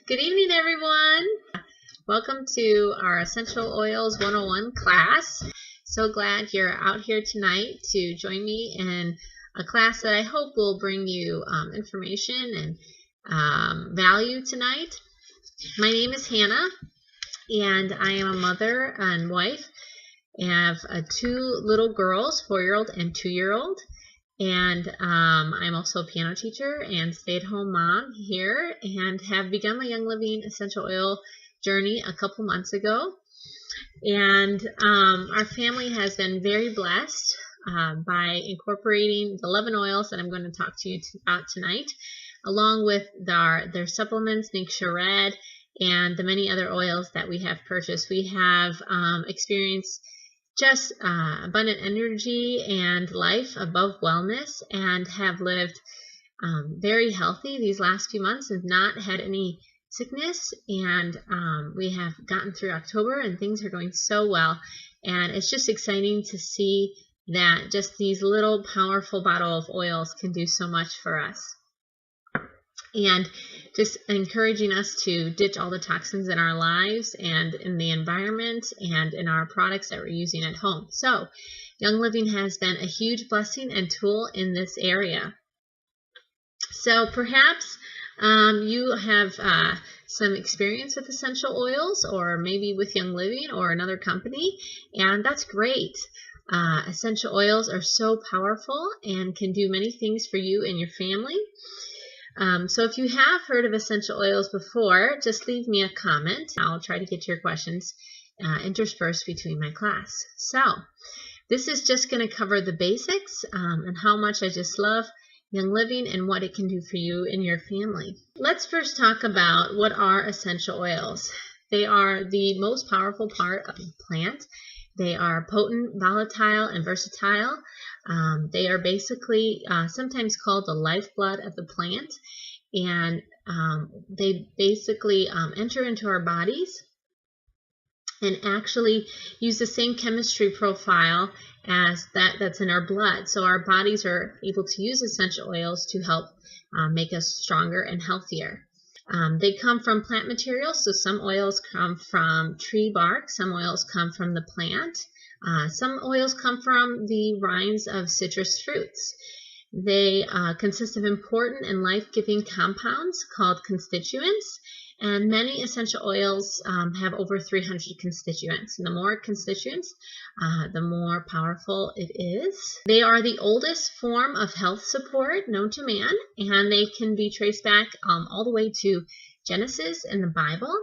Good evening, everyone. Welcome to our Essential Oils 101 class. So glad you're out here tonight to join me in a class that I hope will bring you information and value tonight. My name is Hannah, and I am a mother and wife. I have two little girls, 4-year-old and 2-year-old. And I'm also a piano teacher and stay-at-home mom here, and have begun my Young Living essential oil journey a couple months ago. And our family has been very blessed by incorporating the 11 oils that I'm going to talk to you about tonight, along with their supplements, Nixia Red, and the many other oils that we have purchased. We have experienced just abundant energy and life above wellness, and have lived very healthy these last few months and not had any sickness. And we have gotten through October and things are going so well. And it's just exciting to see that just these little powerful bottle of oils can do so much for us. And just encouraging us to ditch all the toxins in our lives and in the environment and in our products that we're using at home. So Young Living has been a huge blessing and tool in this area. So perhaps you have some experience with essential oils, or maybe with Young Living or another company, and that's great. Essential oils are so powerful and can do many things for you and your family. So if you have heard of essential oils before, just leave me a comment. I'll try to get your questions interspersed between my class. So this is just going to cover the basics and how much I just love Young Living and what it can do for you and your family. Let's first talk about what are essential oils. They are the most powerful part of the plant. They are potent, volatile, and versatile. They are basically sometimes called the lifeblood of the plant, and they basically enter into our bodies and actually use the same chemistry profile as that's in our blood. So our bodies are able to use essential oils to help make us stronger and healthier. They come from plant materials, so some oils come from tree bark, some oils come from the plant, some oils come from the rinds of citrus fruits. They consist of important and life-giving compounds called constituents, and many essential oils have over 300 constituents. And the more constituents, the more powerful it is. They are the oldest form of health support known to man, and they can be traced back all the way to Genesis in the Bible.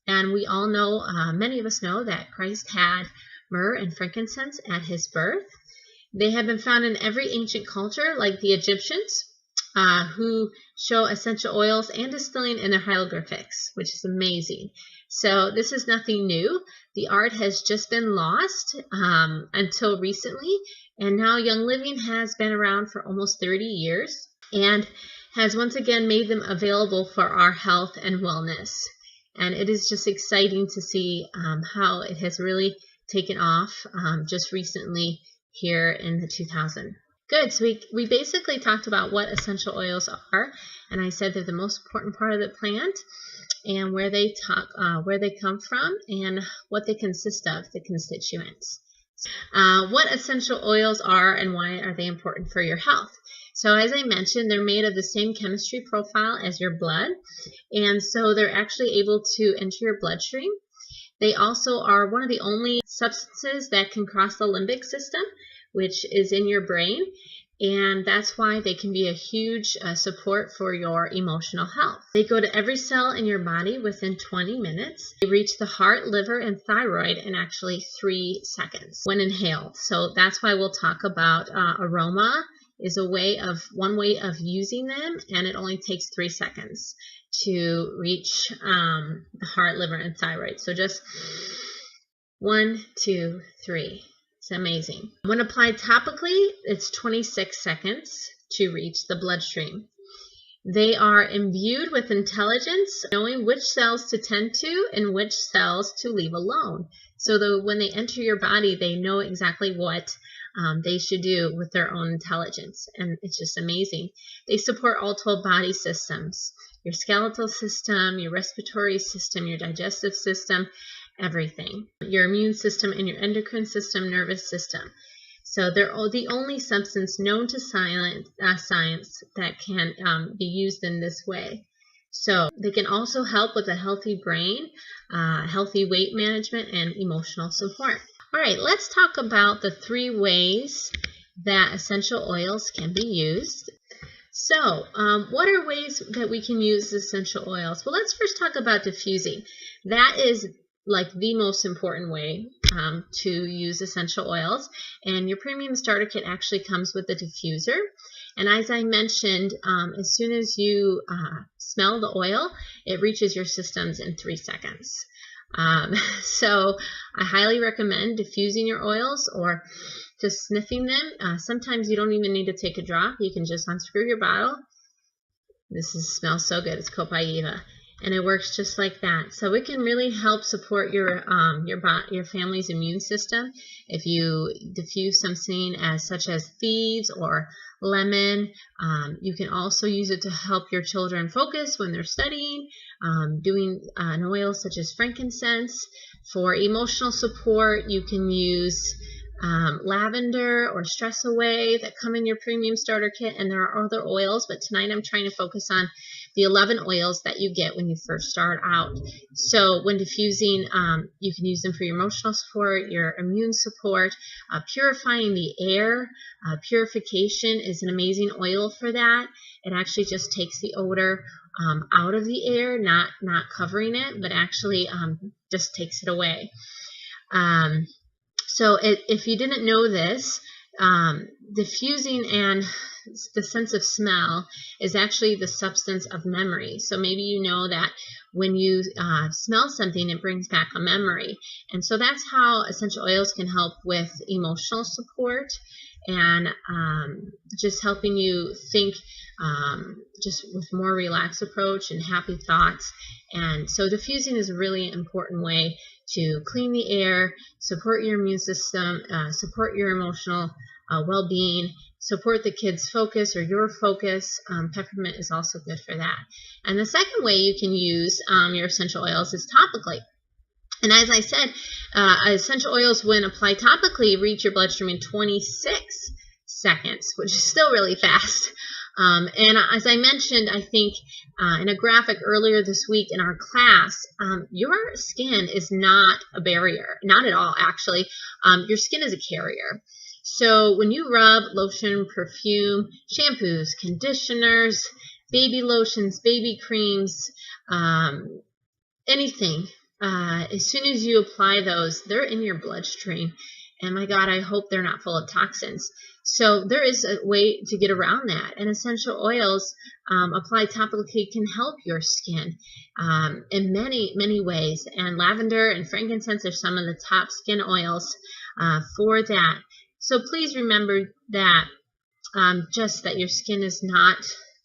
And we all know, many of us know, that Christ had myrrh and frankincense at his birth. They have been found in every ancient culture, like the Egyptians, who show essential oils and distilling in their hieroglyphics, which is amazing. So this is nothing new. The art has just been lost until recently, and now Young Living has been around for almost 30 years and has once again made them available for our health and wellness. And it is just exciting to see how it has really taken off just recently here in the 2000s. Good, so we basically talked about what essential oils are, and I said they're the most important part of the plant, and where they come from, and what they consist of, the constituents. What essential oils are and why are they important for your health? So as I mentioned, they're made of the same chemistry profile as your blood, and so they're actually able to enter your bloodstream. They also are one of the only substances that can cross the limbic system, which is in your brain, and that's why they can be a huge support for your emotional health. They go to every cell in your body within 20 minutes. They reach the heart, liver, and thyroid in actually 3 seconds when inhaled. So that's why we'll talk about aroma is one way of using them, and it only takes 3 seconds to reach the heart, liver, and thyroid. So just 1, 2, 3. It's amazing. When applied topically, it's 26 seconds to reach the bloodstream. They are imbued with intelligence, knowing which cells to tend to and which cells to leave alone. So when they enter your body, they know exactly what they should do with their own intelligence. And it's just amazing. They support all 12 body systems. your skeletal system, your respiratory system, your digestive system, everything. Your immune system and your endocrine system, nervous system. So they're the only substance known to science that can be used in this way. So they can also help with a healthy brain, healthy weight management, and emotional support. All right, let's talk about the 3 ways that essential oils can be used. So what are ways that we can use essential oils? Well, let's first talk about diffusing. That is like the most important way to use essential oils. And your premium starter kit actually comes with a diffuser. And as I mentioned, as soon as you smell the oil, it reaches your systems in 3 seconds. So I highly recommend diffusing your oils or just sniffing them. Sometimes you don't even need to take a drop. You can just unscrew your bottle. This smells so good. It's Copaiba. And it works just like that. So it can really help support your family's immune system. If you diffuse something such as Thieves or lemon, you can also use it to help your children focus when they're studying. Doing an oil such as frankincense. For emotional support, you can use lavender or stress away that come in your premium starter kit, and there are other oils, but tonight I'm trying to focus on the 11 oils that you get when you first start out. So when diffusing, you can use them for your emotional support, your immune support, purifying the air. Purification is an amazing oil for that. It actually just takes the odor out of the air, not covering it, but actually just takes it away. So if you didn't know this, diffusing and the sense of smell is actually the substance of memory. So maybe you know that when you smell something, it brings back a memory. And so that's how essential oils can help with emotional support and just helping you think just with more relaxed approach and happy thoughts. And so diffusing is a really important way to clean the air, support your immune system, support your emotional well-being, support the kids' focus or your focus. Peppermint is also good for that. And the second way you can use your essential oils is topically. And as I said, essential oils, when applied topically, reach your bloodstream in 26 seconds, which is still really fast. And as I mentioned, I think in a graphic earlier this week in our class, your skin is not a barrier, not at all, actually. Your skin is a carrier. So when you rub lotion, perfume, shampoos, conditioners, baby lotions, baby creams, anything, as soon as you apply those, they're in your bloodstream. And my God, I hope they're not full of toxins. So there is a way to get around that. And essential oils applied topically can help your skin in many, many ways. And lavender and frankincense are some of the top skin oils for that. So please remember that just that your skin is not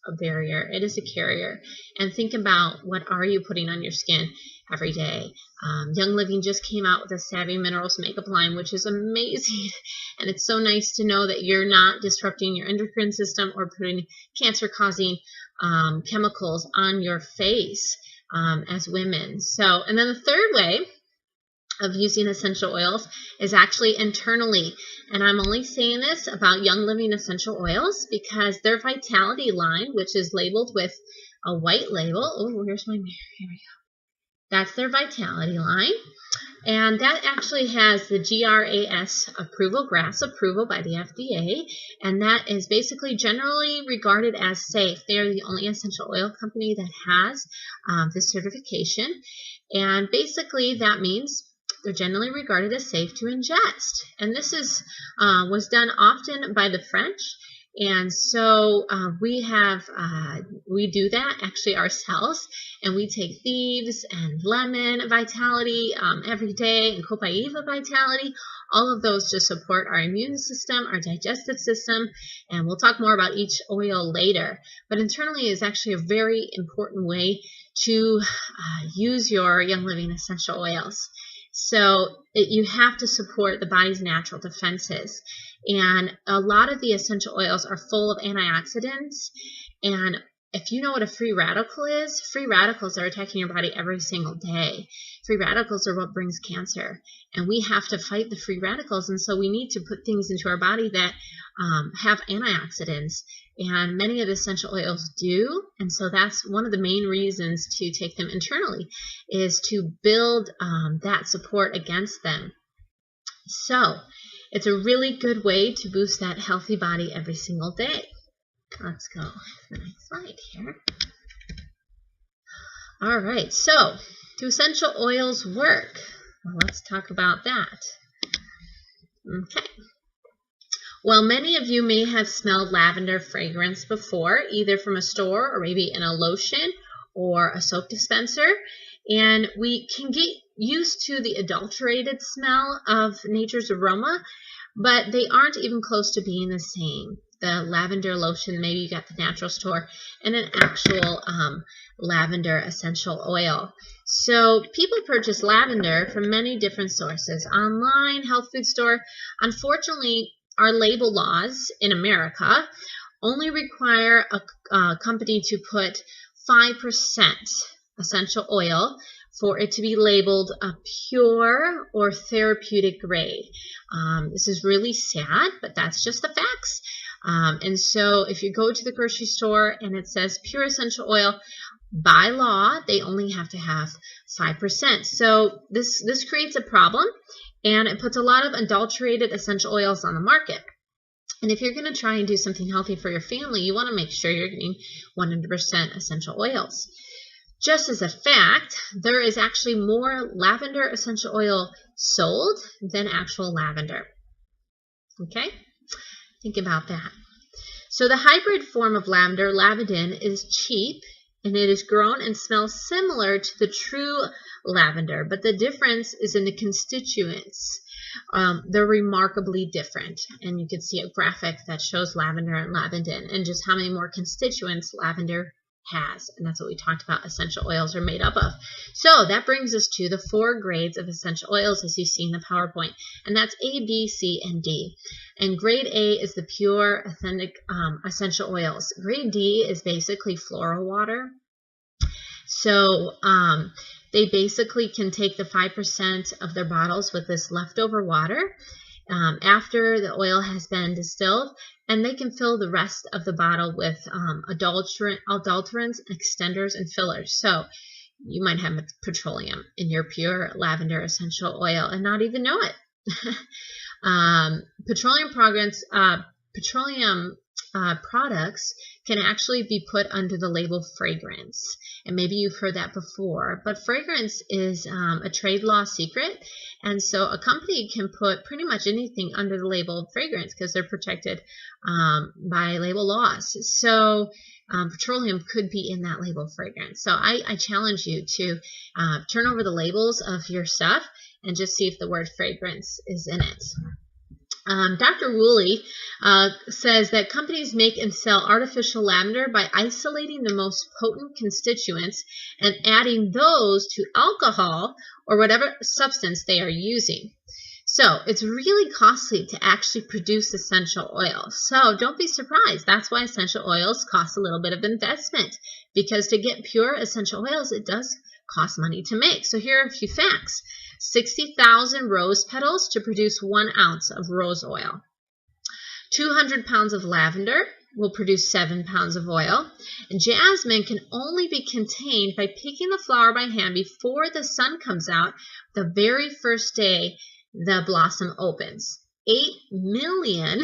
a barrier. It is a carrier. And think about, what are you putting on your skin every day? Young Living just came out with a Savvy Minerals makeup line, which is amazing. And it's so nice to know that you're not disrupting your endocrine system or putting cancer-causing chemicals on your face as women. So, and then the third way of using essential oils is actually internally. And I'm only saying this about Young Living essential oils because their Vitality line, which is labeled with a white label. Oh, where's my mirror? Here we go. That's their Vitality line. And that actually has the GRAS approval, GRAS approval by the FDA. And that is basically generally regarded as safe. They are the only essential oil company that has this certification. And basically that means they're generally regarded as safe to ingest. And this is was done often by the French. And so we do that actually ourselves, and we take Thieves and Lemon Vitality every day, and Copaiba Vitality, all of those to support our immune system, our digestive system, and we'll talk more about each oil later. But internally is actually a very important way to use your Young Living essential oils. So you have to support the body's natural defenses. And a lot of the essential oils are full of antioxidants. And if you know what a free radical is, free radicals are attacking your body every single day. Free radicals are what brings cancer, and we have to fight the free radicals, and so we need to put things into our body that have antioxidants, and many of the essential oils do, and so that's one of the main reasons to take them internally, is to build that support against them. So it's a really good way to boost that healthy body every single day. Let's go to the next slide here. All right, so do essential oils work? Well, let's talk about that. Okay. Well, many of you may have smelled lavender fragrance before, either from a store or maybe in a lotion or a soap dispenser. And we can get used to the adulterated smell of nature's aroma, but they aren't even close to being the same. The lavender lotion, maybe you got the natural store, and an actual lavender essential oil. So people purchase lavender from many different sources, online, health food store. Unfortunately, our label laws in America only require a company to put 5% essential oil for it to be labeled a pure or therapeutic grade. This is really sad, but that's just the facts. And so if you go to the grocery store and it says pure essential oil, by law, they only have to have 5%. So this creates a problem, and it puts a lot of adulterated essential oils on the market. And if you're going to try and do something healthy for your family, you want to make sure you're getting 100% essential oils. Just as a fact, there is actually more lavender essential oil sold than actual lavender. Okay? Think about that. So the hybrid form of lavender, lavandin, is cheap, and it is grown and smells similar to the true lavender, but the difference is in the constituents. They're remarkably different, and you can see a graphic that shows lavender and lavandin and just how many more constituents lavender has, and that's what we talked about essential oils are made up of. So that brings us to the 4 grades of essential oils as you see in the PowerPoint, and that's A, B, C, and D. And grade A is the pure authentic essential oils. Grade D is basically floral water. So they basically can take the 5% of their bottles with this leftover water after the oil has been distilled, and they can fill the rest of the bottle with adulterants, extenders, and fillers. So you might have petroleum in your pure lavender essential oil and not even know it. Petroleum products can actually be put under the label fragrance, and maybe you've heard that before, but fragrance is a trade law secret, and so a company can put pretty much anything under the label of fragrance because they're protected by label laws. So petroleum could be in that label fragrance. So I challenge you to turn over the labels of your stuff and just see if the word fragrance is in it. Dr. Woolley says that companies make and sell artificial lavender by isolating the most potent constituents and adding those to alcohol or whatever substance they are using. So it's really costly to actually produce essential oils. So don't be surprised. That's why essential oils cost a little bit of investment, because to get pure essential oils, it does cost money to make. So here are a few facts. 60,000 rose petals to produce 1 ounce of rose oil. 200 pounds of lavender will produce 7 pounds of oil. And jasmine can only be contained by picking the flower by hand before the sun comes out the very first day the blossom opens. 8 million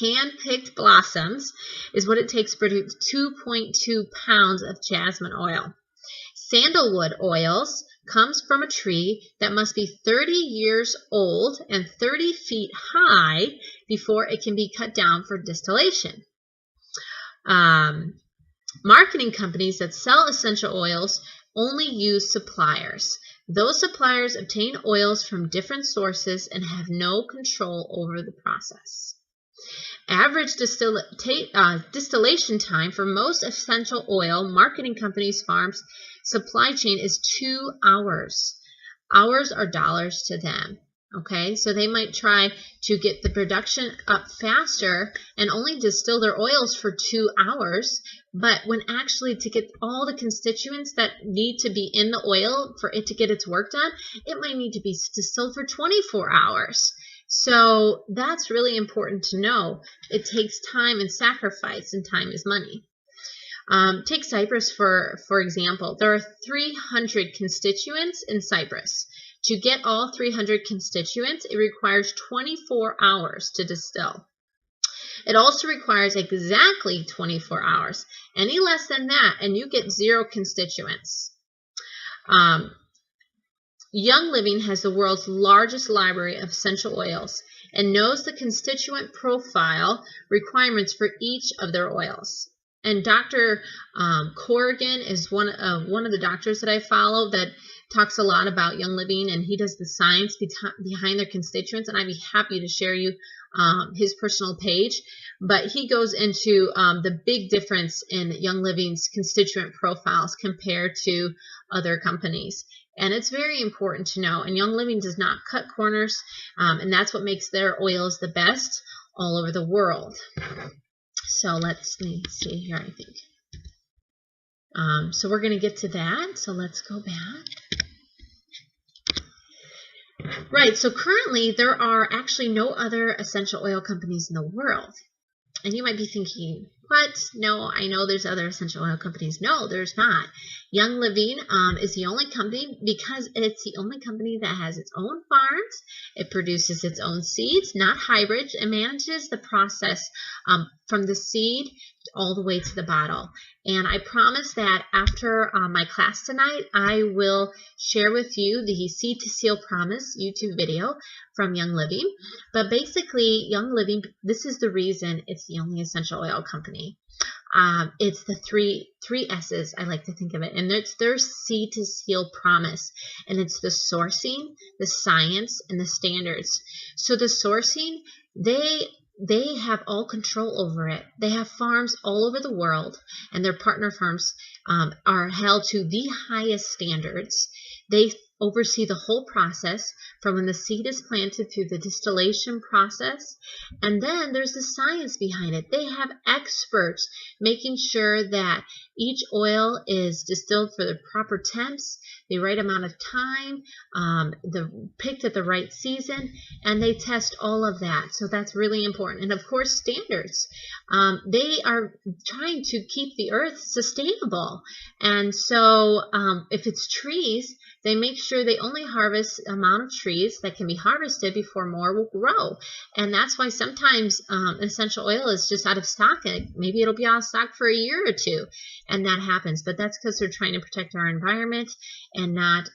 hand-picked blossoms is what it takes to produce 2.2 pounds of jasmine oil. Sandalwood oils comes from a tree that must be 30 years old and 30 feet high before it can be cut down for distillation. Marketing companies that sell essential oils only use suppliers. Those suppliers obtain oils from different sources and have no control over the process. Average distillation time for most essential oil marketing companies' farms supply chain is 2 hours. Hours are dollars to them. Okay, so they might try to get the production up faster and only distill their oils for 2 hours, but when actually to get all the constituents that need to be in the oil for it to get its work done, it might need to be distilled for 24 hours. So that's really important to know. It takes time and sacrifice, and time is money. Take cypress for example. There are 300 constituents in cypress. To get all 300 constituents, it requires 24 hours to distill. It also requires exactly 24 hours. Any less than that, and you get 0 constituents. Young Living has the world's largest library of essential oils and knows the constituent profile requirements for each of their oils. And Dr. Corrigan is one of the doctors that I follow that talks a lot about Young Living, and he does the science behind their constituents, and I'd be happy to share you his personal page. But he goes into the big difference in Young Living's constituent profiles compared to other companies. And it's very important to know. And Young Living does not cut corners, and that's what makes their oils the best all over the world. So let me see here, I think. So we're going to get to that. So let's go back. Right, so currently there are actually no other essential oil companies in the world. And you might be thinking, what? No, I know there's other essential oil companies. No, there's not. Young Living is the only company because it's the only company that has its own farms. It produces its own seeds, not hybrids, and manages the process from the seed all the way to the bottle. And I promise that after my class tonight, I will share with you the Seed to Seal Promise YouTube video from Young Living. But basically, Young Living, this is the reason it's the only essential oil company. It's the three S's, I like to think of it, and it's their Seed to Seal Promise, and it's the sourcing, the science, and the standards. So the sourcing, they have all control over it. They have farms all over the world, and their partner farms are held to the highest standards. They oversee the whole process from when the seed is planted through the distillation process. And then there's the science behind it. They have experts making sure that each oil is distilled for the proper temps, the right amount of time, picked at the right season, and they test all of that. So that's really important. And of course, standards. They are trying to keep the earth sustainable. And so if it's trees, they make sure they only harvest the amount of trees that can be harvested before more will grow. And that's why sometimes essential oil is just out of stock. Maybe it'll be out of stock for a year or two, and that happens. But that's because they're trying to protect our environment and not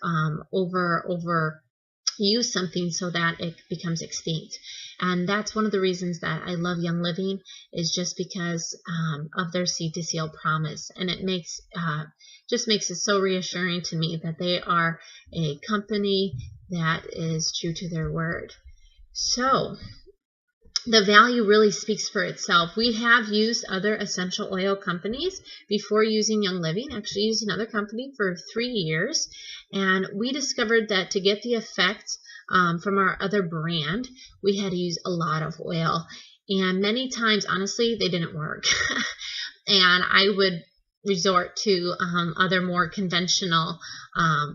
overuse something so that it becomes extinct. And that's one of the reasons that I love Young Living, is just because of their Seed to Seal Promise. And it makes just makes it so reassuring to me that they are a company that is true to their word. So the value really speaks for itself. We have used other essential oil companies before using Young Living. Actually used another company for 3 years, and we discovered that to get the effect from our other brand, we had to use a lot of oil, and many times, honestly, they didn't work. And I would resort to other more conventional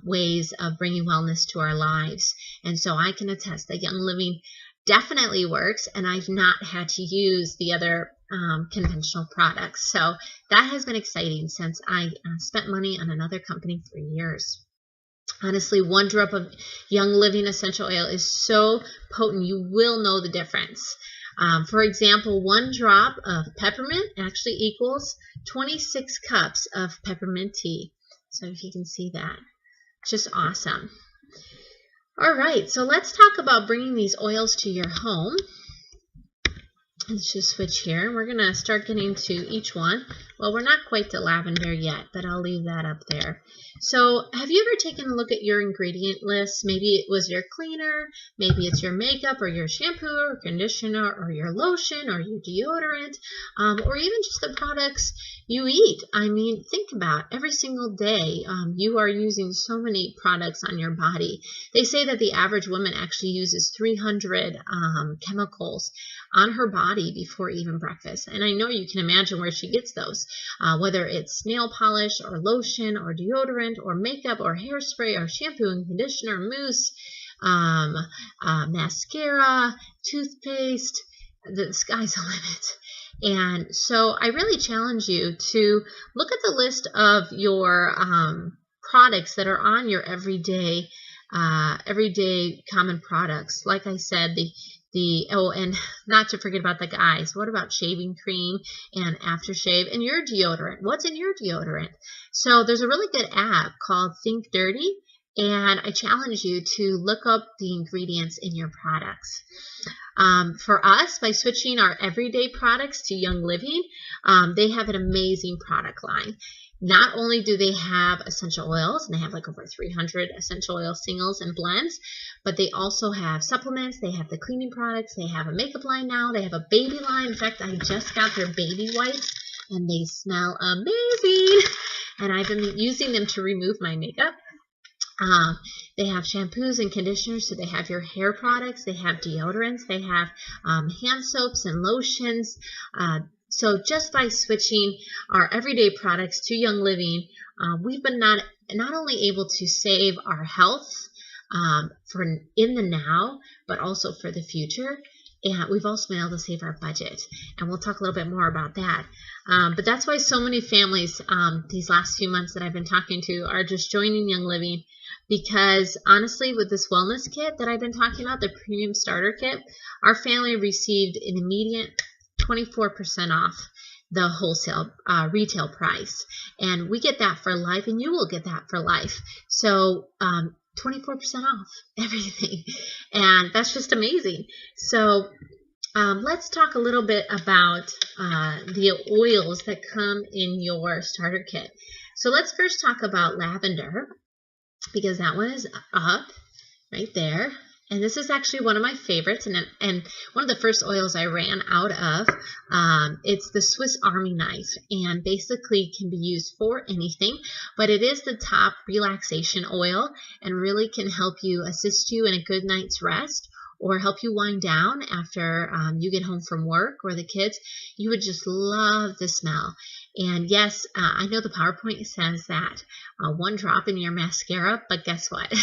ways of bringing wellness to our lives. And so I can attest that Young Living definitely works, and I've not had to use the other conventional products. So that has been exciting since I spent money on another company for years. Honestly, 1 drop of Young Living essential oil is so potent, you will know the difference. For example, 1 drop of peppermint actually equals 26 cups of peppermint tea. So if you can see that, just awesome. All right, so let's talk about bringing these oils to your home. Let's just switch here. We're going to start getting to each one. Well, we're not quite to lavender yet, but I'll leave that up there. So have you ever taken a look at your ingredient list? Maybe it was your cleaner, maybe it's your makeup or your shampoo or conditioner or your lotion or your deodorant, or even just the products you eat. I mean, think about every single day you are using so many products on your body. They say that the average woman actually uses 300 chemicals on her body before even breakfast. And I know you can imagine where she gets those, whether it's nail polish or lotion or deodorant or makeup or hairspray or shampoo and conditioner, mousse, mascara, toothpaste. The sky's the limit. And so I really challenge you to look at the list of your products that are on your everyday common products. Like I said, and not to forget about the guys. What about shaving cream and aftershave and your deodorant? What's in your deodorant? So there's a really good app called Think Dirty, and I challenge you to look up the ingredients in your products. For us, by switching our everyday products to Young Living, they have an amazing product line. Not only do they have essential oils, and they have like over 300 essential oil singles and blends, but they also have supplements. They have the cleaning products. They have a makeup line now. They have a baby line. In fact, I just got their baby wipes, and they smell amazing. And I've been using them to remove my makeup. They have shampoos and conditioners, so they have your hair products. They have deodorants. They have hand soaps and lotions. So just by switching our everyday products to Young Living, we've been not only able to save our health for in the now, but also for the future. And we've also been able to save our budget. And we'll talk a little bit more about that. But that's why so many families these last few months that I've been talking to are just joining Young Living. Because honestly, with this wellness kit that I've been talking about, the premium starter kit, our family received an immediate 24% off the wholesale retail price. And we get that for life, and you will get that for life. So 24% off everything. And that's just amazing. So let's talk a little bit about the oils that come in your starter kit. So let's first talk about lavender, because that one is up right there. And this is actually one of my favorites, and one of the first oils I ran out of. It's the Swiss Army knife, and basically can be used for anything, but it is the top relaxation oil and really can help you assist you in a good night's rest, or help you wind down after you get home from work or the kids. You would just love the smell. And yes, I know the PowerPoint says that one drop in your mascara, but guess what?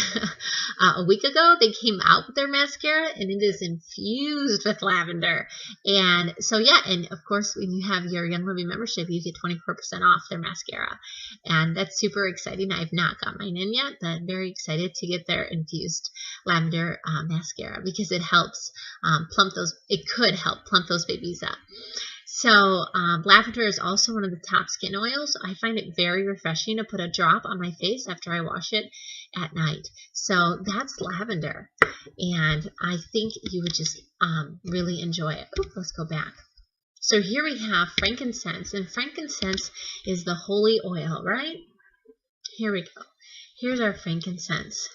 A week ago, they came out with their mascara, and it is infused with lavender. And so, yeah, and of course, when you have your Young Living membership, you get 24% off their mascara. And that's super exciting. I've not got mine in yet, but very excited to get their infused lavender mascara, because it helps could help plump those babies up. So lavender is also one of the top skin oils. I find it very refreshing to put a drop on my face after I wash it at night. So that's lavender, and I think you would just really enjoy it. Oops, let's go back. So here we have frankincense, and frankincense is the holy oil, right? Here we go. Here's our frankincense,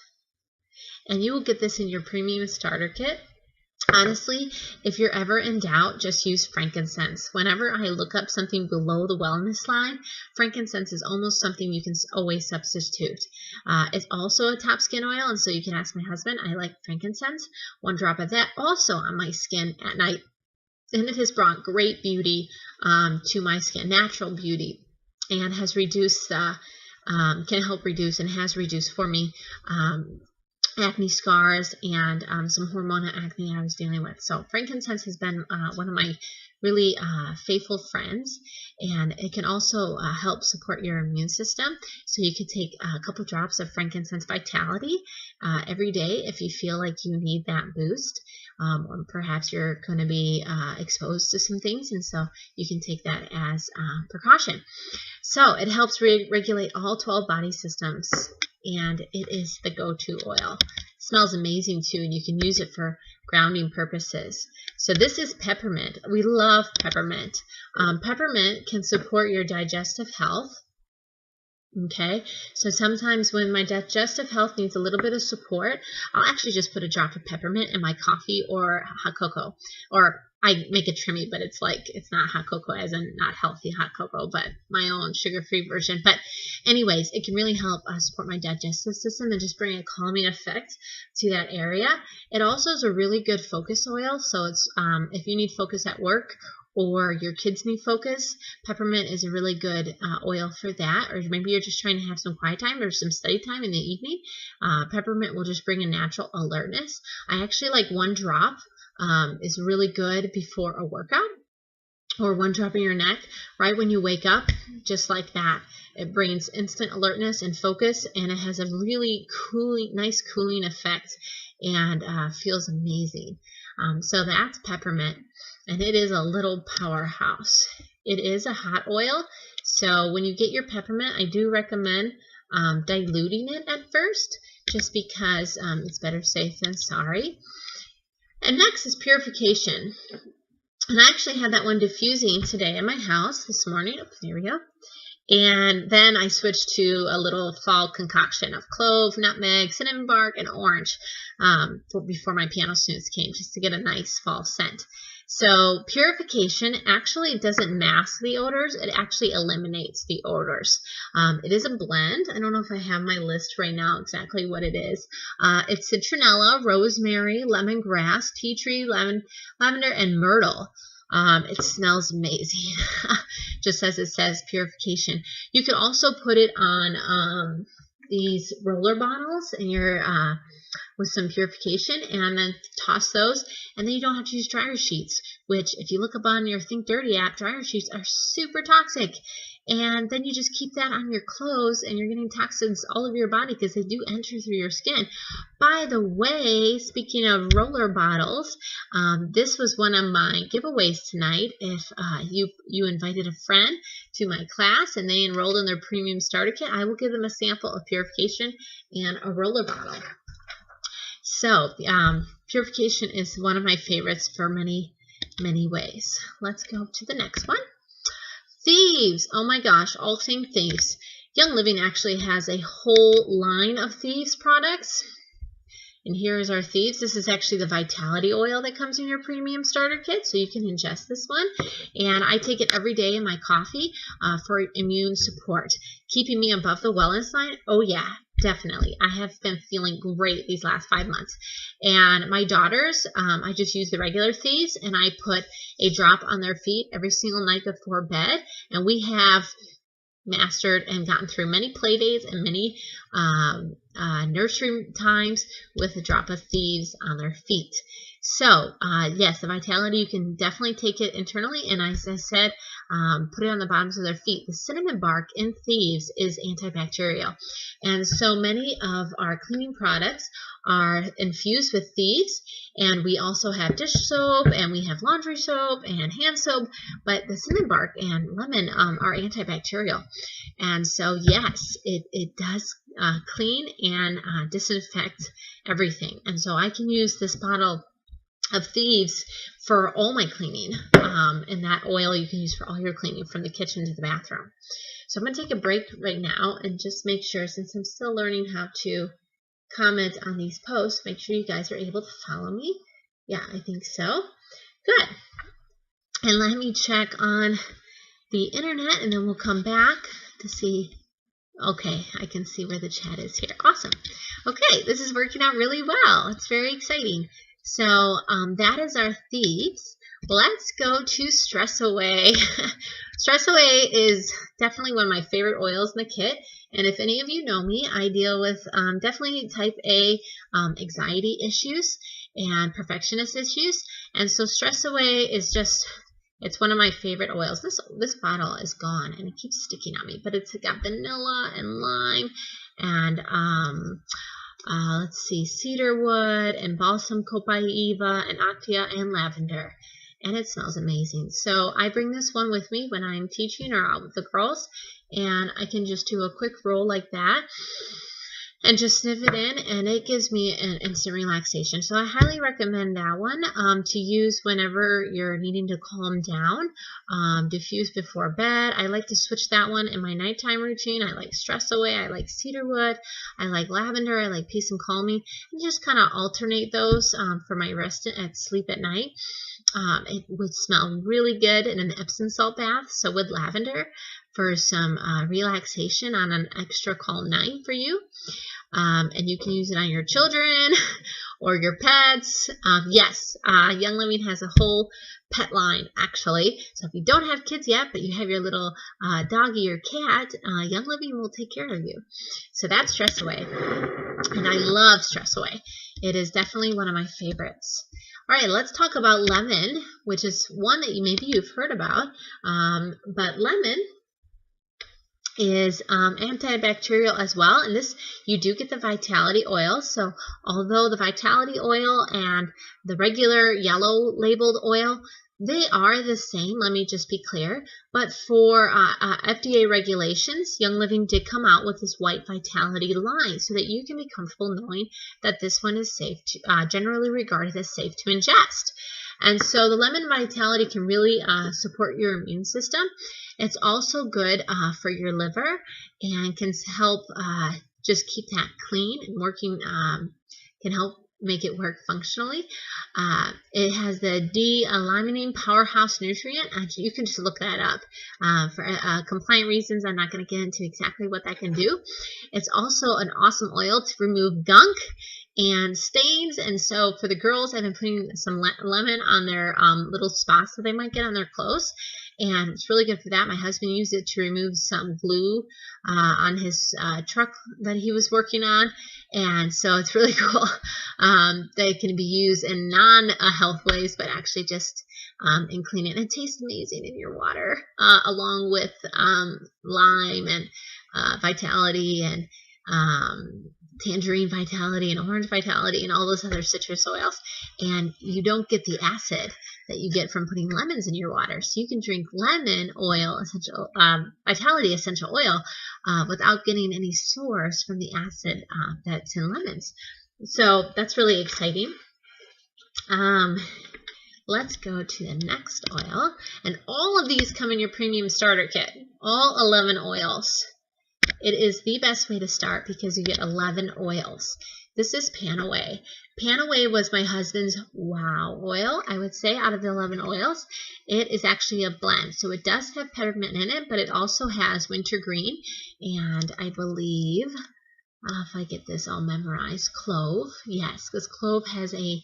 and you will get this in your premium starter kit. Honestly, if you're ever in doubt, just use frankincense. Whenever I look up something below the wellness line, frankincense is almost something you can always substitute. It's also a top skin oil, and so you can ask my husband. I like frankincense. One drop of that also on my skin at night, and it has brought great beauty to my skin, natural beauty, and has reduced, can help reduce, and has reduced for me acne scars and some hormonal acne I was dealing with. So frankincense has been one of my really faithful friends, and it can also help support your immune system. So you could take a couple drops of frankincense vitality every day if you feel like you need that boost, or perhaps you're going to be exposed to some things, and so you can take that as precaution. So it helps regulate all 12 body systems and it is the go-to oil. It smells amazing too, and you can use it for grounding purposes. So this is peppermint. We love peppermint. Peppermint can support your digestive health. Okay, so sometimes when my digestive health needs a little bit of support, I'll actually just put a drop of peppermint in my coffee or hot cocoa. Or I make it trimmy, but it's not hot cocoa as in not healthy hot cocoa, but my own sugar-free version. But anyways, it can really help support my digestive system and just bring a calming effect to that area. It also is a really good focus oil, so it's if you need focus at work or your kids need focus, peppermint is a really good oil for that. Or maybe you're just trying to have some quiet time or some study time in the evening. Peppermint will just bring a natural alertness. I actually like 1 drop is really good before a workout, or 1 drop in your neck right when you wake up, just like that. It brings instant alertness and focus, and it has a really nice cooling effect, and feels amazing. So that's peppermint. And it is a little powerhouse. It is a hot oil, so when you get your peppermint, I do recommend diluting it at first, just because it's better safe than sorry. And next is Purification. And I actually had that one diffusing today in my house this morning. Oh, there we go. And then I switched to a little fall concoction of clove, nutmeg, cinnamon bark, and orange before my piano students came, just to get a nice fall scent. So Purification actually doesn't mask the odors. It actually eliminates the odors. It is a blend. I don't know if I have my list right now exactly what it is. It's citronella, rosemary, lemongrass, tea tree, lavender, and myrtle. It smells amazing, just as it says, Purification. You can also put it on these roller bottles in your with some Purification, and then toss those, and then you don't have to use dryer sheets, which if you look up on your Think Dirty app, dryer sheets are super toxic. And then you just keep that on your clothes, and you're getting toxins all over your body because they do enter through your skin. By the way, speaking of roller bottles, this was one of my giveaways tonight. If you invited a friend to my class and they enrolled in their premium starter kit, I will give them a sample of Purification and a roller bottle. So Purification is one of my favorites for many, many ways. Let's go to the next one. Thieves. Oh my gosh, all things Thieves. Young Living actually has a whole line of Thieves products. And here is our Thieves. This is actually the Vitality Oil that comes in your premium starter kit, so you can ingest this one. And I take it every day in my coffee for immune support. Keeping me above the wellness line? Oh yeah, definitely. I have been feeling great these last 5 months. And my daughters, I just use the regular Thieves, and I put a drop on their feet every single night before bed. And we have mastered and gotten through many play days and many nursery times with a drop of Thieves on their feet. So yes, the Vitality, you can definitely take it internally, and as I said, put it on the bottoms of their feet. The cinnamon bark in Thieves is antibacterial, and so many of our cleaning products are infused with Thieves, and we also have dish soap, and we have laundry soap and hand soap, but the cinnamon bark and lemon are antibacterial, and so yes, it does clean and disinfect everything. And so I can use this bottle of Thieves for all my cleaning, and that oil you can use for all your cleaning from the kitchen to the bathroom. So I'm going to take a break right now and just make sure, since I'm still learning how to comment on these posts, make sure you guys are able to follow me. Yeah, I think so. Good. And let me check on the internet, and then we'll come back to see. Okay, I can see where the chat is here. Awesome. Okay, this is working out really well. It's very exciting. So that is our Thieves. Let's go to Stress Away. Stress Away is definitely one of my favorite oils in the kit. And if any of you know me, I deal with definitely type A anxiety issues and perfectionist issues. And so Stress Away is just, it's one of my favorite oils. This bottle is gone, and it keeps sticking on me. But it's got vanilla and lime and let's see, cedarwood and balsam copaiba and actia and lavender, and it smells amazing. So I bring this one with me when I'm teaching or out with the girls, and I can just do a quick roll like that, and just sniff it in, and it gives me an instant relaxation. So I highly recommend that one to use whenever you're needing to calm down. Diffuse before bed. I like to switch that one in my nighttime routine. I like Stress Away. I like Cedarwood. I like Lavender. I like Peace and Calming. And just kind of alternate those for my rest at sleep at night. It would smell really good in an Epsom salt bath. So with lavender for some relaxation on an extra calm night for you. And you can use it on your children or your pets. Yes, Young Living has a whole pet line, actually. So if you don't have kids yet, but you have your little doggy or cat, Young Living will take care of you. So that's Stress Away. And I love Stress Away. It is definitely one of my favorites. All right, let's talk about lemon, which is one that maybe you've heard about. But lemon is antibacterial as well, and this you do get the vitality oil. So although the vitality oil and the regular yellow labeled oil, they are the same, let me just be clear, but for FDA regulations, Young Living did come out with this white vitality line so that you can be comfortable knowing that this one is safe to, generally regarded as safe to ingest. And so the lemon vitality can really support your immune system. It's also good for your liver and can help just keep that clean and working, can help make it work functionally. It has the D-limonene powerhouse nutrient. You can just look that up. For compliant reasons, I'm not going to get into exactly what that can do. It's also an awesome oil to remove gunk and stains. And so for the girls, I've been putting some lemon on their little spots that they might get on their clothes. And it's really good for that. My husband used it to remove some glue on his truck that he was working on. And so it's really cool that it can be used in non-health ways, but actually just in cleaning. And it tastes amazing in your water, along with lime and vitality and tangerine vitality and orange vitality and all those other citrus oils. And you don't get the acid that you get from putting lemons in your water. So you can drink lemon oil, vitality essential oil, without getting any source from the acid that's in lemons. So that's really exciting. Let's go to the next oil. And all of these come in your premium starter kit, all 11 oils. It is the best way to start because you get 11 oils. This is Panaway. Panaway was my husband's wow oil, I would say, out of the 11 oils. It is actually a blend. So it does have peppermint in it, but it also has wintergreen and I believe, if I get this all memorized, clove. Yes, because clove has a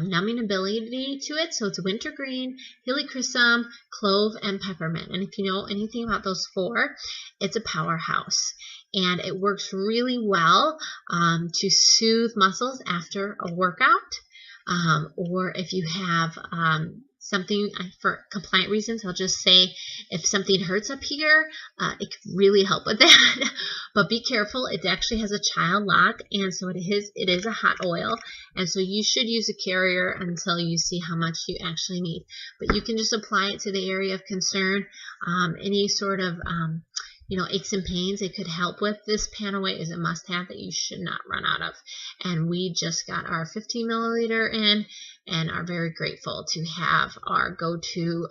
numbing ability to it. So it's wintergreen, helichrysum, clove, and peppermint. And if you know anything about those four, it's a powerhouse. And it works really well to soothe muscles after a workout, or if you have something, for compliant reasons, I'll just say if something hurts up here, it could really help with that. But be careful, it actually has a child lock, and so it is a hot oil, and so you should use a carrier until you see how much you actually need. But you can just apply it to the area of concern, any sort of aches and pains it could help with. This Panaway is a must-have that you should not run out of. And we just got our 15 milliliter in and are very grateful to have our go-to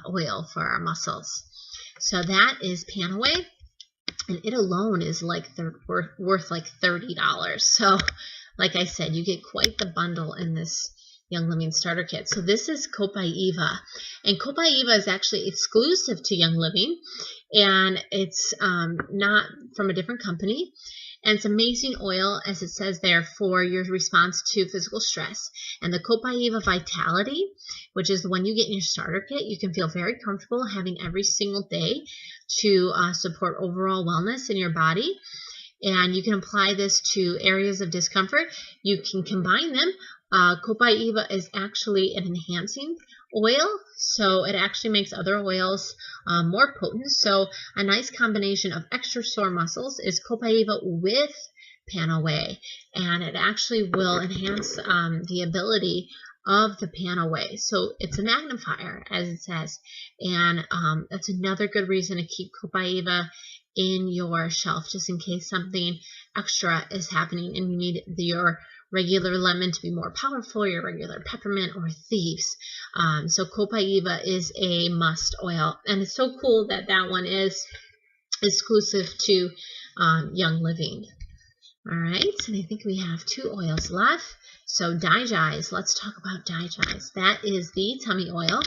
oil for our muscles. So that is Panaway, and it alone is like worth like $30. So like I said, you get quite the bundle in this Young Living starter kit. So this is Copaiba, and Copaiba is actually exclusive to Young Living, and it's not from a different company. And it's amazing oil, as it says there, for your response to physical stress. And the Copaiba Vitality, which is the one you get in your starter kit, you can feel very comfortable having every single day to support overall wellness in your body. And you can apply this to areas of discomfort. You can combine them. Copaiba is actually an enhancing oil, so it actually makes other oils more potent. So a nice combination of extra sore muscles is Copaiba with Panaway, and it actually will enhance the ability of the Panaway. So it's a magnifier, as it says, and that's another good reason to keep Copaiba in your shelf just in case something extra is happening and you need your regular lemon to be more powerful, your regular peppermint or Thieves. So Copaiba is a must oil, and it's so cool that that one is exclusive to Young Living. All right, and I think we have 2 oils left. So Digest, let's talk about Digest. That is the tummy oil.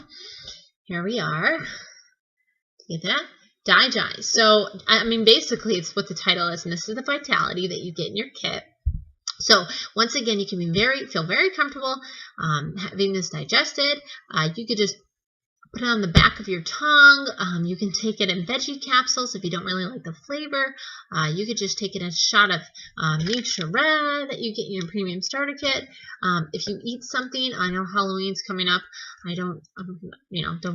Here we are. Get that? Digest. So, I mean, basically, it's what the title is, and this is the vitality that you get in your kit. So, once again, you can feel very comfortable having this digested. You could just put it on the back of your tongue. You can take it in veggie capsules if you don't really like the flavor. You could just take it in a shot of Red that you get in your premium starter kit. If you eat something, I know Halloween's coming up. I don't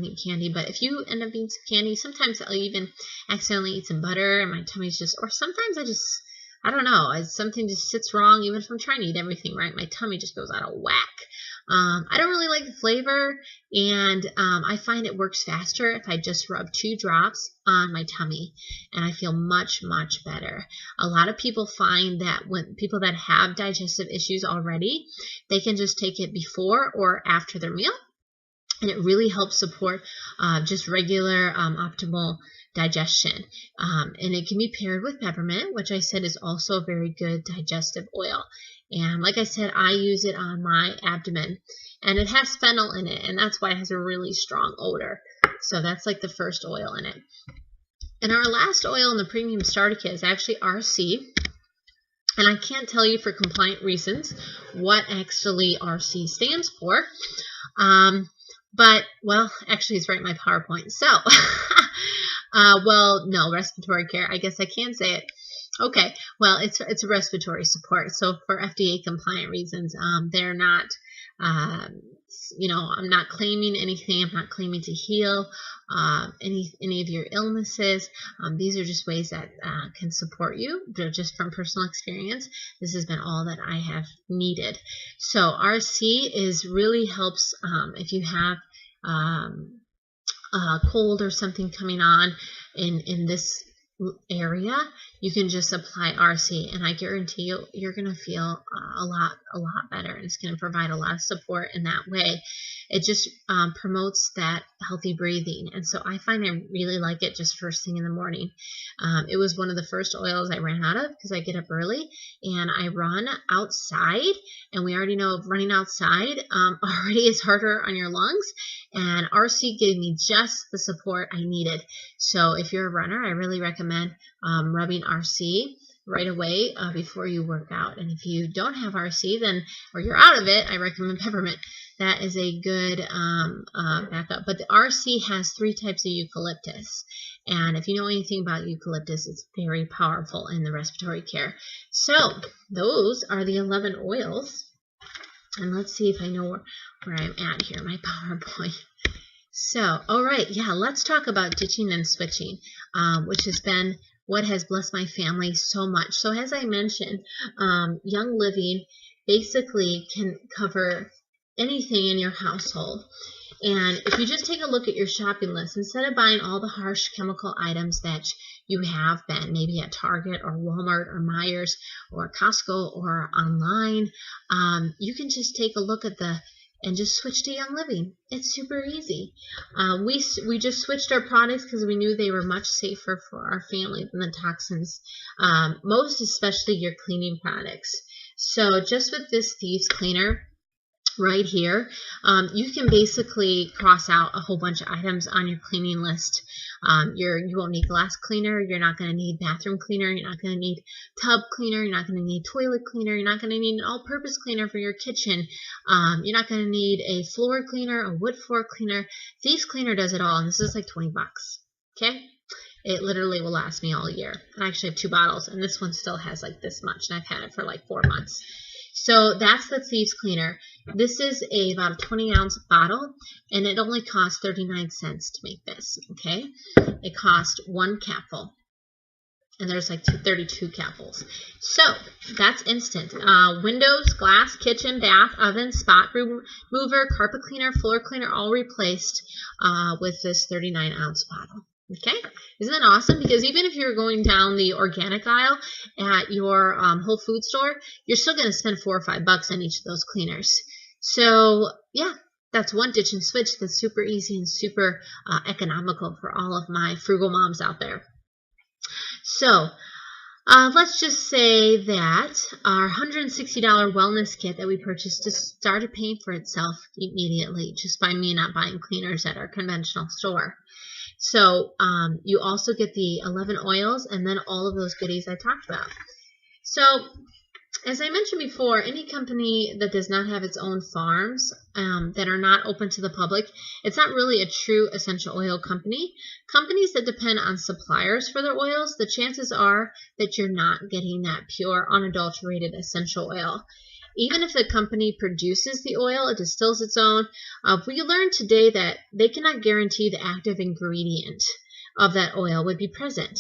eat candy, but if you end up eating some candy, sometimes I'll even accidentally eat some butter and my tummy's or sometimes I don't know, something just sits wrong. Even if I'm trying to eat everything right, my tummy just goes out of whack. I don't really like the flavor, and I find it works faster if I just rub 2 drops on my tummy, and I feel much, much better. A lot of people find that when people that have digestive issues already, they can just take it before or after their meal, and it really helps support just regular optimal digestion. And it can be paired with peppermint, which I said is also a very good digestive oil. And like I said, I use it on my abdomen, and it has fennel in it, and that's why it has a really strong odor. So that's like the first oil in it. And our last oil in the premium starter kit is actually RC. And I can't tell you for compliant reasons what actually RC stands for. But, well, actually it's right in my PowerPoint. So, well, no, respiratory care. I guess I can say it. Okay, well, it's a respiratory support. So for FDA compliant reasons, they're not, I'm not claiming anything. I'm not claiming to heal any of your illnesses. These are just ways that can support you. They're just from personal experience. This has been all that I have needed. So RC really helps if you have a cold or something coming on in this area. You can just apply RC, and I guarantee you're going to feel a lot better, and it's going to provide a lot of support in that way. It just promotes that healthy breathing, and so I find I really like it just first thing in the morning. It was one of the first oils I ran out of because I get up early and I run outside, and we already know running outside already is harder on your lungs, and RC gave me just the support I needed. So if you're a runner, I really recommend rubbing RC right away before you work out. And if you don't have RC, or you're out of it, I recommend peppermint. That is a good backup. But the RC has 3 types of eucalyptus. And if you know anything about eucalyptus, it's very powerful in the respiratory care. So those are the 11 oils. And let's see if I know where I'm at here, my PowerPoint. So, all right, yeah, let's talk about ditching and switching, which has been what has blessed my family so much. So as I mentioned, Young Living basically can cover anything in your household. And if you just take a look at your shopping list, instead of buying all the harsh chemical items that you have been, maybe at Target or Walmart or Myers or Costco or online, you can just take a look at and just switch to Young Living. It's super easy. We just switched our products because we knew they were much safer for our family than the toxins, most especially your cleaning products. So just with this Thieves cleaner right here, you can basically cross out a whole bunch of items on your cleaning list. You won't need glass cleaner, you're not going to need bathroom cleaner, you're not going to need tub cleaner, you're not going to need toilet cleaner, you're not going to need an all-purpose cleaner for your kitchen, you're not going to need a floor cleaner, a wood floor cleaner. Thieves cleaner does it all, and this is like 20 bucks, okay? It literally will last me all year. I actually have 2 bottles, and this one still has like this much, and I've had it for like 4 months. So that's the Thieves cleaner. This is about a 20-ounce bottle, and it only costs 39 cents to make this, okay? It costs 1 capful, and there's like 32 capfuls. So that's instant. Windows, glass, kitchen, bath, oven, spot remover, carpet cleaner, floor cleaner, all replaced with this 39-ounce bottle. Okay, isn't that awesome? Because even if you're going down the organic aisle at your Whole Food store, you're still going to spend $4 or $5 on each of those cleaners. So yeah, that's one ditch and switch that's super easy and super economical for all of my frugal moms out there. So let's just say that our $160 wellness kit that we purchased just started paying for itself immediately just by me not buying cleaners at our conventional store. So you also get the 11 oils and then all of those goodies I talked about. So as I mentioned before, any company that does not have its own farms that are not open to the public, it's not really a true essential oil company. Companies that depend on suppliers for their oils, the chances are that you're not getting that pure, unadulterated essential oil. Even if the company produces the oil, it distills its own, we learned today that they cannot guarantee the active ingredient of that oil would be present.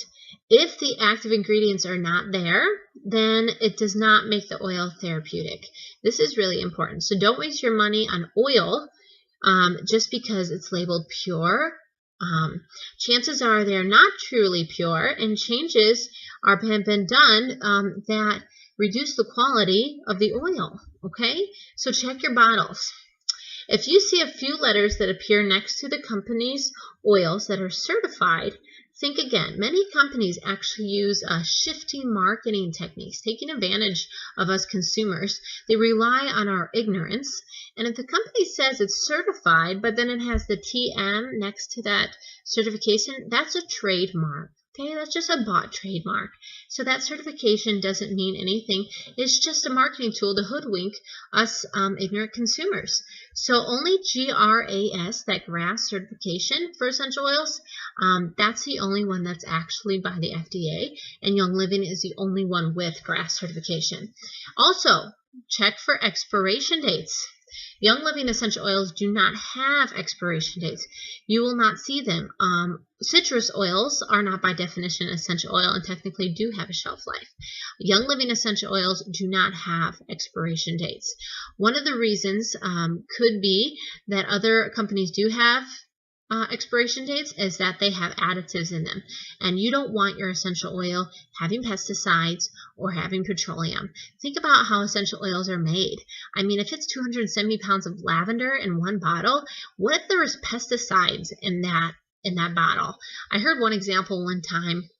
If the active ingredients are not there, then it does not make the oil therapeutic. This is really important. So don't waste your money on oil just because it's labeled pure. Chances are they're not truly pure, and changes have been done that reduce the quality of the oil, okay? So check your bottles. If you see a few letters that appear next to the company's oils that are certified, think again. Many companies actually use shifting marketing techniques, taking advantage of us consumers. They rely on our ignorance, and if the company says it's certified, but then it has the TM next to that certification, that's a trademark. Okay, that's just a bought trademark. So that certification doesn't mean anything. It's just a marketing tool to hoodwink us ignorant consumers. So only GRAS, that GRAS certification for essential oils, that's the only one that's actually by the FDA, and Young Living is the only one with GRAS certification. Also, check for expiration dates. Young Living essential oils do not have expiration dates. You will not see them. Citrus oils are not by definition essential oil and technically do have a shelf life. Young Living essential oils do not have expiration dates. One of the reasons could be that other companies do have expiration dates is that they have additives in them, and you don't want your essential oil having pesticides or having petroleum. Think about how essential oils are made. I mean, if it's 270 pounds of lavender in one bottle, what if there was pesticides in that bottle? I heard one example one time.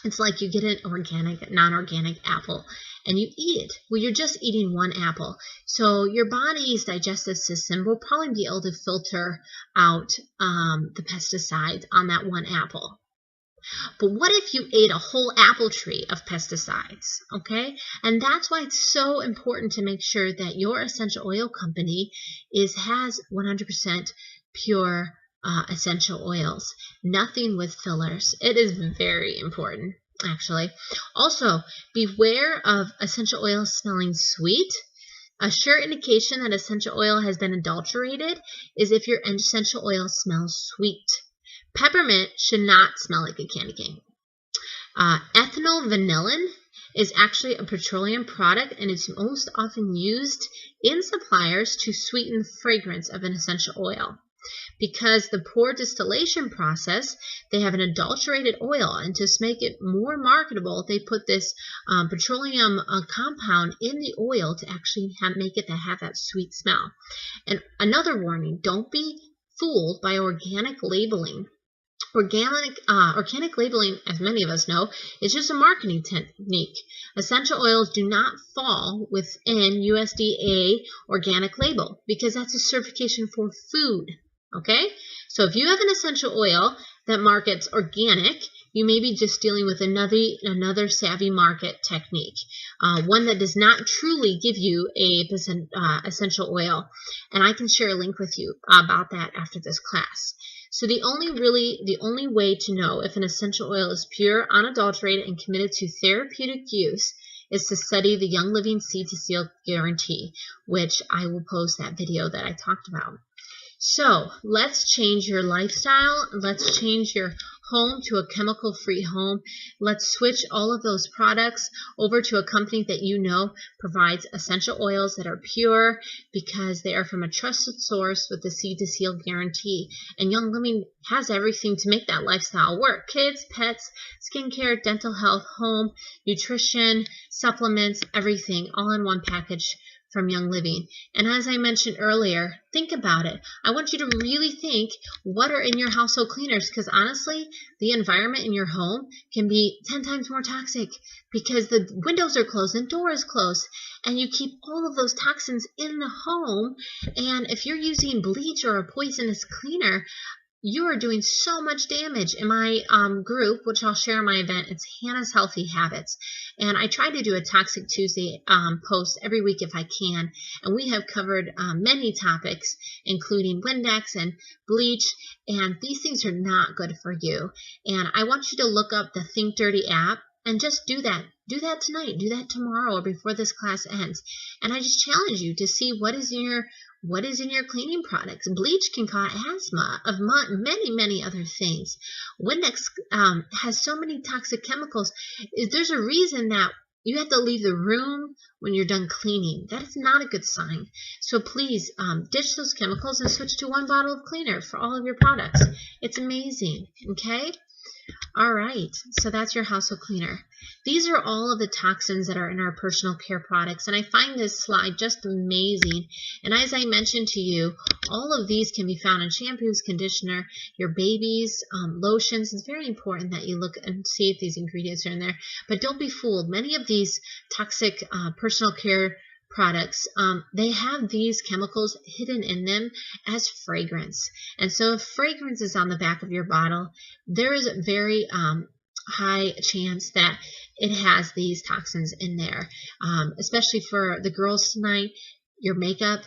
It's like you get an organic, non-organic apple and you eat it. Well, you're just eating one apple. So your body's digestive system will probably be able to filter out the pesticides on that one apple. But what if you ate a whole apple tree of pesticides, okay? And that's why it's so important to make sure that your essential oil company has 100% pure essential oils, nothing with fillers. It is very important, actually. Also, beware of essential oils smelling sweet. A sure indication that essential oil has been adulterated is if your essential oil smells sweet. Peppermint should not smell like a candy cane. Ethyl vanillin is actually a petroleum product, and it's most often used in suppliers to sweeten the fragrance of an essential oil. Because the poor distillation process, they have an adulterated oil, and to make it more marketable, they put this petroleum compound in the oil to actually make it to have that sweet smell. And another warning, don't be fooled by organic labeling. Organic labeling, as many of us know, is just a marketing technique. Essential oils do not fall within USDA organic label because that's a certification for food. Okay, so if you have an essential oil that markets organic, you may be just dealing with another savvy market technique, one that does not truly give you a essential oil. And I can share a link with you about that after this class. So the only way to know if an essential oil is pure, unadulterated, and committed to therapeutic use is to study the Young Living Seed to Seal Guarantee, which I will post that video that I talked about. So let's change your lifestyle. Let's change your home to a chemical-free home. Let's switch all of those products over to a company that you know provides essential oils that are pure because they are from a trusted source with the seed to seal guarantee. And Young Living has everything to make that lifestyle work. Kids, pets, skincare, dental health, home, nutrition, supplements, everything all in one package from Young Living. And as I mentioned earlier, think about it. I want you to really think what are in your household cleaners, because honestly, the environment in your home can be 10 times more toxic because the windows are closed and door is closed, and you keep all of those toxins in the home. And if you're using bleach or a poisonous cleaner, you are doing so much damage. In my group, which I'll share in my event, it's Hannah's Healthy Habits. And I try to do a Toxic Tuesday post every week if I can. And we have covered many topics, including Windex and bleach. And these things are not good for you. And I want you to look up the Think Dirty app and just do that. Do that tonight. Do that tomorrow or before this class ends. And I just challenge you to see what is in your cleaning products. Bleach can cause asthma, of many other things. Windex has so many toxic chemicals. There's a reason that you have to leave the room when you're done cleaning. That is not a good sign. So please ditch those chemicals and switch to one bottle of cleaner for all of your products. It's amazing, okay? All right, so that's your household cleaner. These are all of the toxins that are in our personal care products, and I find this slide just amazing. And as I mentioned to you, all of these can be found in shampoos, conditioner, your babies, lotions. It's very important that you look and see if these ingredients are in there. But don't be fooled. Many of these toxic personal care products, they have these chemicals hidden in them as fragrance. And so if fragrance is on the back of your bottle, there is a very high chance that it has these toxins in there, especially for the girls tonight. Your makeup,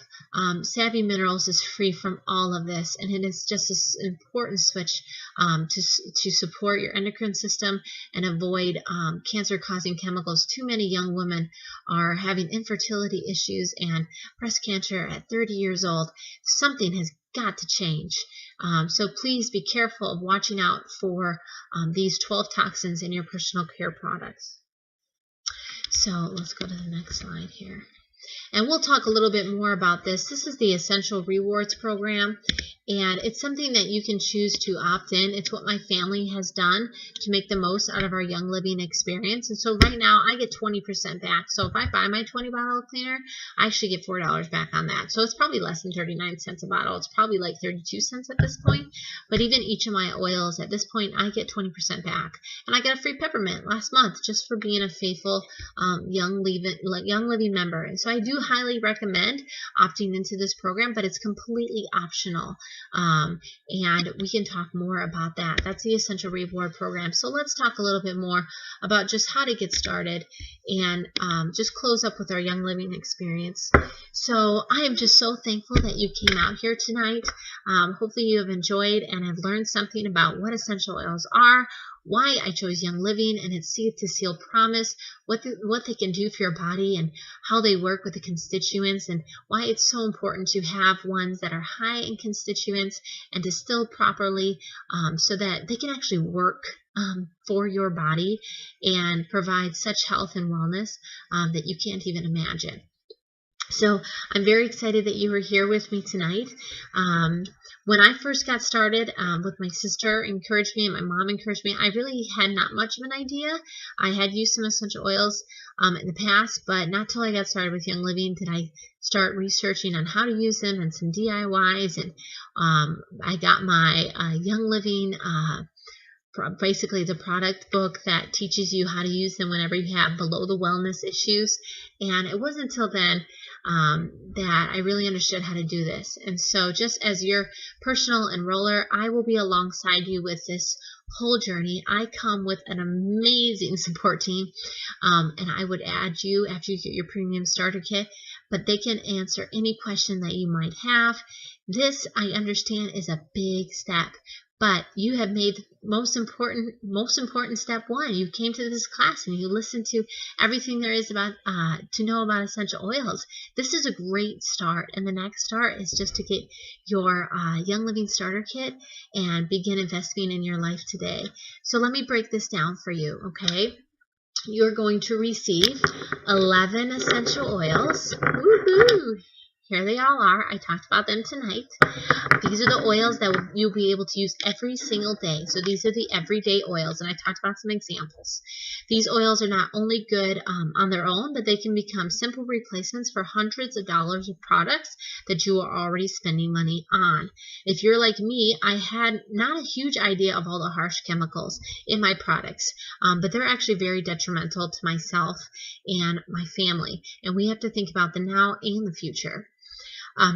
Savvy Minerals is free from all of this, and it is just an important switch to support your endocrine system and avoid cancer-causing chemicals. Too many young women are having infertility issues and breast cancer at 30 years old. Something has got to change. So please be careful of watching out for these 12 toxins in your personal care products. So let's go to the next slide here. And we'll talk a little bit more about this. This is the Essential Rewards program, and it's something that you can choose to opt in. It's what my family has done to make the most out of our Young Living experience. And so right now I get 20% back. So if I buy my 20-bottle cleaner, I actually get $4 back on that. So it's probably less than 39 cents a bottle. It's probably like 32 cents at this point. But even each of my oils at this point, I get 20% back. And I got a free peppermint last month just for being a faithful Young Living member. And so I do highly recommend opting into this program, but it's completely optional. And we can talk more about that. That's the Essential Reward program. So let's talk a little bit more about just how to get started and just close up with our Young Living experience. So I am just so thankful that you came out here tonight. Hopefully you have enjoyed and have learned something about what essential oils are, why I chose Young Living and its Seed to Seal promise, what they can do for your body and how they work with the constituents, and why it's so important to have ones that are high in constituents and distilled properly so that they can actually work for your body and provide such health and wellness that you can't even imagine. So I'm very excited that you were here with me tonight. When I first got started, with my sister encouraged me and my mom encouraged me, I really had not much of an idea. I had used some essential oils in the past, but not till I got started with Young Living did I start researching on how to use them and some DIYs. And I got my Young Living basically the product book that teaches you how to use them whenever you have below the wellness issues. And it wasn't until then that I really understood how to do this. And so just as your personal enroller, I will be alongside you with this whole journey. I come with an amazing support team, and I would add you after you get your premium starter kit, but they can answer any question that you might have. This, I understand, is a big step. But you have made the most important step one. You came to this class and you listened to everything there is about to know about essential oils. This is a great start, and the next start is just to get your Young Living Starter Kit and begin investing in your life today. So let me break this down for you, okay? You're going to receive 11 essential oils. Woohoo! Here they all are. I talked about them tonight. These are the oils that you'll be able to use every single day. So these are the everyday oils, and I talked about some examples. These oils are not only good on their own, but they can become simple replacements for hundreds of dollars of products that you are already spending money on. If you're like me, I had not a huge idea of all the harsh chemicals in my products, but they're actually very detrimental to myself and my family, and we have to think about the now and the future.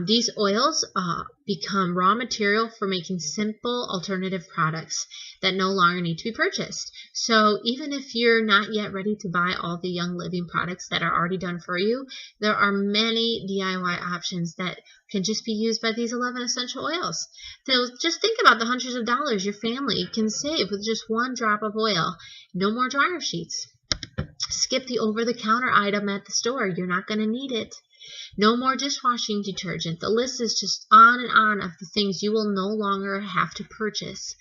These oils become raw material for making simple alternative products that no longer need to be purchased. So even if you're not yet ready to buy all the Young Living products that are already done for you, there are many DIY options that can just be used by these 11 essential oils. So just think about the hundreds of dollars your family can save with just one drop of oil. No more dryer sheets. Skip the over-the-counter item at the store. You're not going to need it. No more dishwashing detergent. The list is just on and on of the things you will no longer have to purchase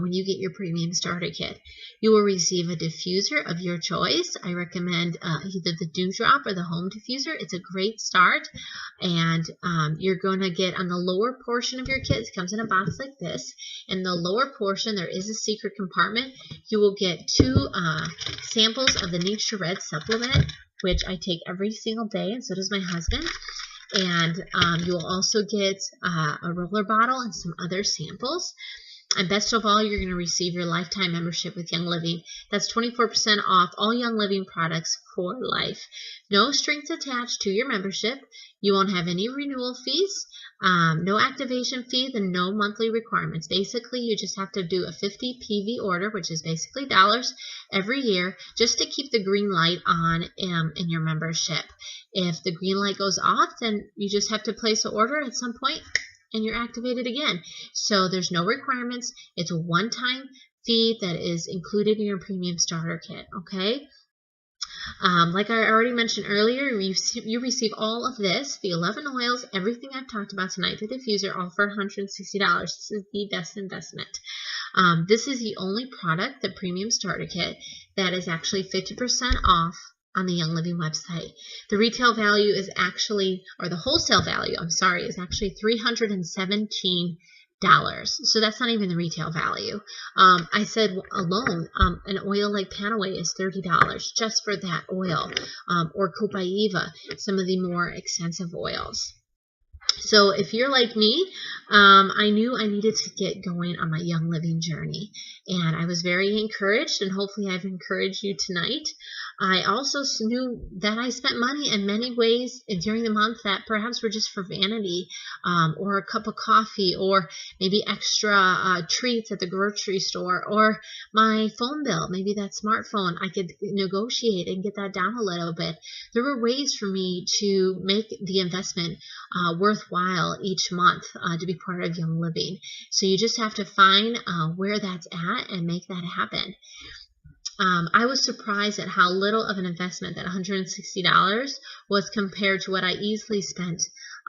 when you get your premium starter kit. You will receive a diffuser of your choice. I recommend either the Dewdrop or the Home Diffuser. It's a great start. And you're going to get on the lower portion of your kit. It comes in a box like this. In the lower portion, there is a secret compartment. You will get 2 samples of the Nature Red supplement, which I take every single day, and so does my husband. And you will also get a roller bottle and some other samples. And best of all, you're going to receive your lifetime membership with Young Living. That's 24% off all Young Living products for life. No strings attached to your membership. You won't have any renewal fees, no activation fees, and no monthly requirements. Basically, you just have to do a 50 PV order, which is basically dollars, every year, just to keep the green light on in your membership. If the green light goes off, then you just have to place an order at some point, and you're activated again. So there's no requirements. It's a one-time fee that is included in your premium starter kit, okay? Like I already mentioned earlier, you receive all of this, the 11 oils, everything I've talked about tonight, the diffuser, all for $160. This is the best investment. This is the only product, the premium starter kit, that is actually 50% off on the Young Living website. The retail value is actually, or the wholesale value, I'm sorry, is actually $317. So that's not even the retail value. I said alone, an oil like Panaway is $30 just for that oil, or Copaiba, some of the more expensive oils. So if you're like me, I knew I needed to get going on my Young Living journey, and I was very encouraged, and hopefully I've encouraged you tonight. I also knew that I spent money in many ways during the month that perhaps were just for vanity, or a cup of coffee, or maybe extra treats at the grocery store, or my phone bill, maybe that smartphone, I could negotiate and get that down a little bit. There were ways for me to make the investment worthwhile each month to be part of Young Living. So you just have to find where that's at and make that happen. I was surprised at how little of an investment that $160 was compared to what I easily spent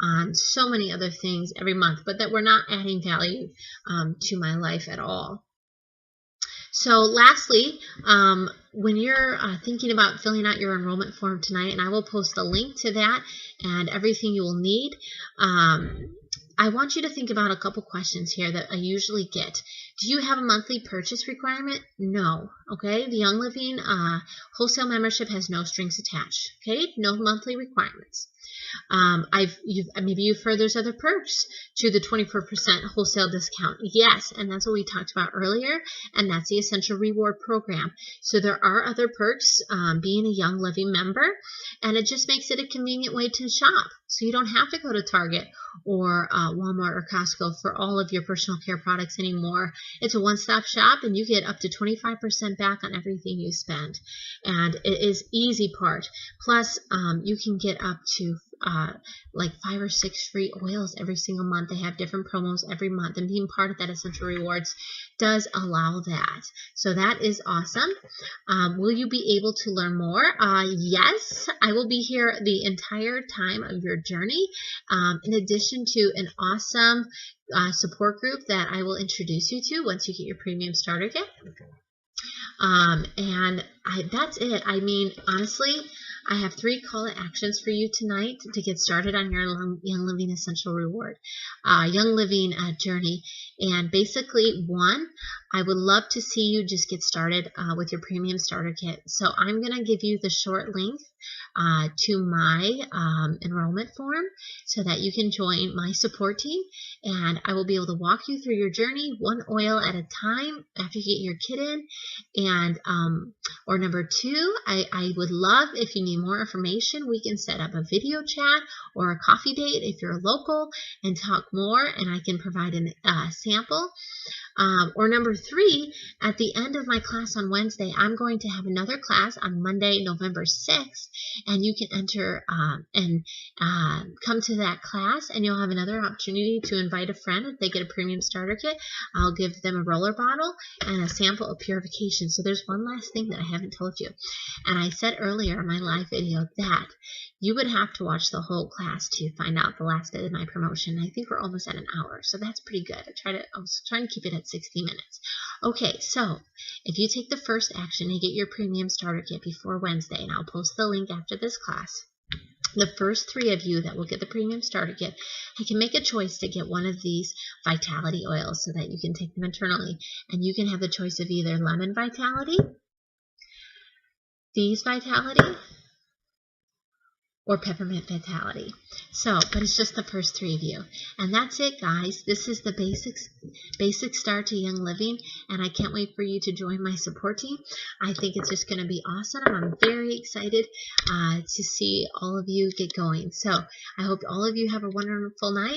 on so many other things every month, but that were not adding value to my life at all. So lastly, when you're thinking about filling out your enrollment form tonight, and I will post a link to that and everything you will need, I want you to think about a couple questions here that I usually get. Do you have a monthly purchase requirement? No. Okay. The Young Living wholesale membership has no strings attached. Okay. No monthly requirements. Maybe you've heard there's other perks to the 24% wholesale discount. Yes, and that's what we talked about earlier, and that's the Essential Reward Program. So there are other perks being a Young Living member, and it just makes it a convenient way to shop. So you don't have to go to Target or Walmart or Costco for all of your personal care products anymore. It's a one-stop shop, and you get up to 25% back on everything you spend. And it is easy part. Plus, you can get up to like 5 or 6 free oils every single month. They have different promos every month, and being part of that Essential Rewards does allow that. So that is awesome. Will you be able to learn more? Yes, I will be here the entire time of your journey, in addition to an awesome support group that I will introduce you to once you get your premium starter kit. And that's it. I mean, honestly, I have 3 call to actions for you tonight to get started on your Young Living Essential Reward, Young Living journey. And basically, 1, I would love to see you just get started with your premium starter kit. So I'm going to give you the short link to my enrollment form so that you can join my support team, and I will be able to walk you through your journey 1 oil at a time after you get your kit in. And or number 2, I would love if you need more information, we can set up a video chat or a coffee date if you're local and talk more, and I can provide a sample. Or number 3, at the end of my class on Wednesday, I'm going to have another class on Monday, November 6th, and you can enter and come to that class, and you'll have another opportunity to invite a friend. If they get a premium starter kit, I'll give them a roller bottle and a sample of Purification. So there's one last thing that I haven't told you, and I said earlier in my live video that you would have to watch the whole class to find out the last day of my promotion. I think we're almost at an hour, so that's pretty good. I was trying to keep it at 60 minutes. Okay, so if you take the first action and get your premium starter kit before Wednesday, and I'll post the link after this class, the first 3 of you that will get the premium starter kit, I can make a choice to get one of these vitality oils so that you can take them internally, and you can have the choice of either lemon vitality, Thieves vitality, or Peppermint vitality. So, but it's just the first 3 of you. And that's it, guys. This is the basic start to Young Living, and I can't wait for you to join my support team. I think it's just going to be awesome. I'm very excited to see all of you get going. So, I hope all of you have a wonderful night.